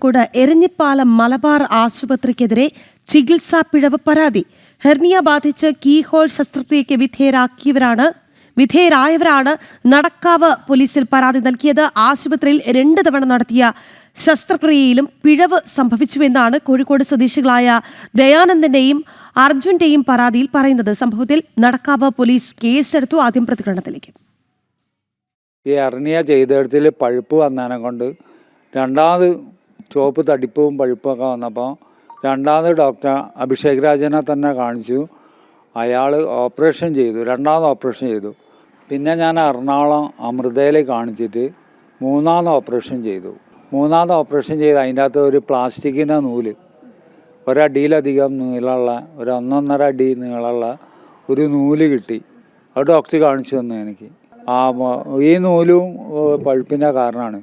കോഴിക്കോട് എരഞ്ഞിപ്പാലം മലബാർ ആശുപത്രിക്കെതിരെ ചികിത്സാ പിഴവ് പരാതി. ഹെർണിയ ബാധിച്ച് കീഹോൾ ശസ്ത്രക്രിയയ്ക്ക് വിധേയരായവരാണ് നടക്കാവ് പോലീസിൽ പരാതി നൽകിയത്. ആശുപത്രിയിൽ 2 തവണ നടത്തിയ ശസ്ത്രക്രിയയിലും പിഴവ് സംഭവിച്ചുവെന്നാണ് കോഴിക്കോട് സ്വദേശികളായ ദയാനന്ദന്റെയും അർജുന്റെയും പരാതിയിൽ പറയുന്നത്. സംഭവത്തിൽ നടക്കാവ് പോലീസ് കേസെടുത്തു. ആദ്യം പ്രതികരണത്തിലേക്ക്. ഈ ഹെർണിയ ചെയ്തെടുത്തിൽ പഴുപ്പ് വന്നതിനെ കൊണ്ട് രണ്ടാമത് ചുവപ്പ് തടിപ്പും പഴുപ്പൊക്കെ വന്നപ്പോൾ രണ്ടാമത് ഡോക്ടർ അഭിഷേക് രാജനെ തന്നെ കാണിച്ചു. അയാൾ ഓപ്പറേഷൻ ചെയ്തു, രണ്ടാമത് ഓപ്പറേഷൻ ചെയ്തു. പിന്നെ ഞാൻ എറണാകുളം അമൃതയിൽ കാണിച്ചിട്ട് മൂന്നാമത് ഓപ്പറേഷൻ ചെയ്തു. മൂന്നാമത് ഓപ്പറേഷൻ ചെയ്ത് അതിൻ്റെ അകത്ത് ഒരു പ്ലാസ്റ്റിക്കിൻ്റെ നൂല്, ഒരടിയിലധികം നീളമുള്ള, ഒരു 1.5 അടി നീളമുള്ള ഒരു നൂല് കിട്ടി. അത് ഡോക്ടർ കാണിച്ചു തന്നു എനിക്ക്. ഈ നൂലും പഴുപ്പിൻ്റെ കാരണമാണ്.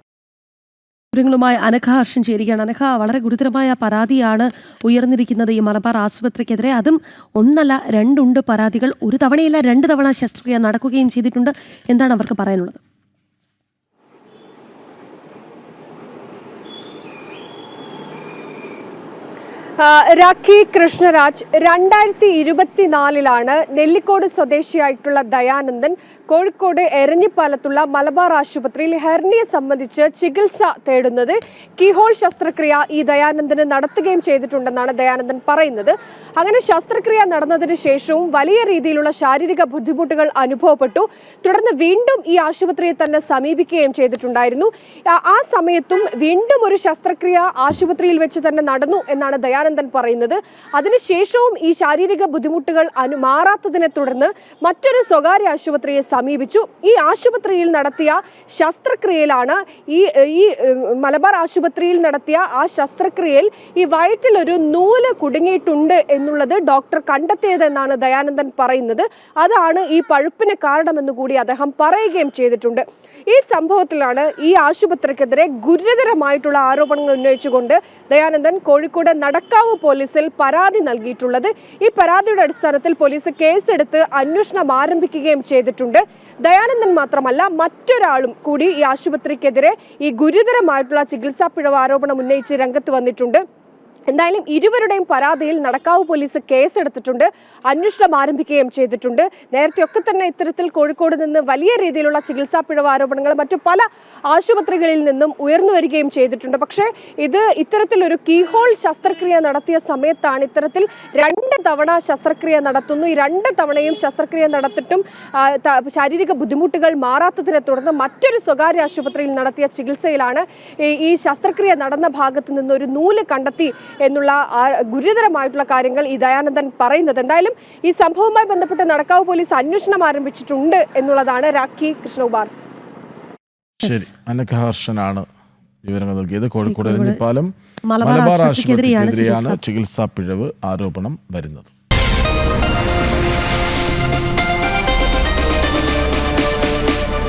വിവരങ്ങളുമായി അനഘ ഹർഷൻ ചേരുകയാണ്. അനഘ, വളരെ ഗുരുതരമായ പരാതിയാണ് ഉയർന്നിരിക്കുന്നത് ഈ മലബാർ ആശുപത്രിക്കെതിരെ. അതും 1 അല്ല 2 പരാതികൾ. ഒരു തവണയല്ല 2 തവണ ശസ്ത്രക്രിയ നടക്കുകയും ചെയ്തിട്ടുണ്ട്. എന്താണ് അവർക്ക് പറയാനുള്ളത്? രാഖി കൃഷ്ണരാജ്, 2024 നെല്ലിക്കോട് സ്വദേശിയായിട്ടുള്ള ദയാനന്ദൻ കോഴിക്കോട് എരഞ്ഞിപ്പാലത്തുള്ള മലബാർ ആശുപത്രിയിൽ ഹെർണിയ സംബന്ധിച്ച് ചികിത്സ തേടുന്നത്. കീഹോൾ ശസ്ത്രക്രിയ ഈ ദയാനന്ദന് നടത്തുകയും ചെയ്തിട്ടുണ്ടെന്നാണ് ദയാനന്ദൻ പറയുന്നത്. അങ്ങനെ ശസ്ത്രക്രിയ നടന്നതിന് ശേഷവും വലിയ രീതിയിലുള്ള ശാരീരിക ബുദ്ധിമുട്ടുകൾ അനുഭവപ്പെട്ടു. തുടർന്ന് വീണ്ടും ഈ ആശുപത്രിയെ തന്നെ സമീപിക്കുകയും ചെയ്തിട്ടുണ്ടായിരുന്നു. ആ സമയത്തും വീണ്ടും ഒരു ശസ്ത്രക്രിയ ആശുപത്രിയിൽ വെച്ച് തന്നെ നടന്നു എന്നാണ് ദയാനന്ദൻ പറയുന്നത്. അതിനുശേഷവും ഈ ശാരീരിക ബുദ്ധിമുട്ടുകൾ മാറാത്തതിനെ തുടർന്ന് മറ്റൊരു സ്വകാര്യ ആശുപത്രിയെ സമീപിച്ചു. ഈ ആശുപത്രിയിൽ നടത്തിയ ശസ്ത്രക്രിയയിലാണ് ഈ മലബാർ ആശുപത്രിയിൽ നടത്തിയ ആ ശസ്ത്രക്രിയയിൽ ഈ വയറ്റിൽ ഒരു നൂല് കുടുങ്ങിയിട്ടുണ്ട് എന്നുള്ളത് ഡോക്ടർ കണ്ടെത്തിയതെന്നാണ് ദയാനന്ദൻ പറയുന്നത്. അതാണ് ഈ പഴുപ്പിന് കാരണമെന്ന് കൂടി അദ്ദേഹം പറയുകയും ചെയ്തിട്ടുണ്ട്. ഈ സംഭവത്തിലാണ് ഈ ആശുപത്രിക്കെതിരെ ഗുരുതരമായിട്ടുള്ള ആരോപണങ്ങൾ ഉന്നയിച്ചുകൊണ്ട് ദയാനന്ദൻ കോഴിക്കോട് നടക്കാവ് പോലീസിൽ പരാതി നൽകിയിട്ടുള്ളത്. ഈ പരാതിയുടെ അടിസ്ഥാനത്തിൽ പോലീസ് കേസെടുത്ത് അന്വേഷണം ആരംഭിക്കുകയും ചെയ്തിട്ടുണ്ട്. ദയാനന്ദൻ മാത്രമല്ല, മറ്റൊരാളും കൂടി ഈ ആശുപത്രിക്കെതിരെ ഈ ഗുരുതരമായിട്ടുള്ള ചികിത്സാ പിഴവ് ആരോപണം ഉന്നയിച്ച് രംഗത്ത് വന്നിട്ടുണ്ട്. എന്തായാലും ഇരുവരുടെയും പരാതിയിൽ നടക്കാവ് പോലീസ് കേസെടുത്തിട്ടുണ്ട്, അന്വേഷണം ആരംഭിക്കുകയും ചെയ്തിട്ടുണ്ട്. നേരത്തെയൊക്കെ തന്നെ ഇത്തരത്തിൽ കോഴിക്കോട് നിന്ന് വലിയ രീതിയിലുള്ള ചികിത്സാ പിഴവ് ആരോപണങ്ങൾ മറ്റു പല ആശുപത്രികളിൽ നിന്നും ഉയർന്നു വരികയും ചെയ്തിട്ടുണ്ട്. പക്ഷേ ഇത്തരത്തിലൊരു കീഹോൾ ശസ്ത്രക്രിയ നടത്തിയ സമയത്താണ് ഇത്തരത്തിൽ 2 തവണ ശസ്ത്രക്രിയ നടത്തുന്നു. ഈ 2 തവണയും ശസ്ത്രക്രിയ നടത്തിയിട്ടും ശാരീരിക ബുദ്ധിമുട്ടുകൾ മാറാത്തതിനെ തുടർന്ന് മറ്റൊരു സ്വകാര്യ ആശുപത്രിയിൽ നടത്തിയ ചികിത്സയിലാണ് ഈ ശസ്ത്രക്രിയ നടന്ന ഭാഗത്ത് നിന്ന് ഒരു നൂല് കണ്ടെത്തി എന്നുള്ള ഗുരുതരമായിട്ടുള്ള കാര്യങ്ങൾ ഈ ദയാനന്ദൻ പറയുന്നത്. എന്തായാലും ഈ സംഭവവുമായി ബന്ധപ്പെട്ട് നടക്കാവ് പോലീസ് അന്വേഷണം ആരംഭിച്ചിട്ടുണ്ട് എന്നുള്ളതാണ് രാഖി കൃഷ്ണകുമാർ. ശരി, അനഘ ഹർഷനാണ് വിവരങ്ങൾ നൽകിയത്. കോഴിക്കോട് എരഞ്ഞിപ്പാലം മലബാർ ആശുപത്രിക്കെതിരെയാണ് ചികിത്സാ പിഴവ് ആരോപണം വരുന്നത്.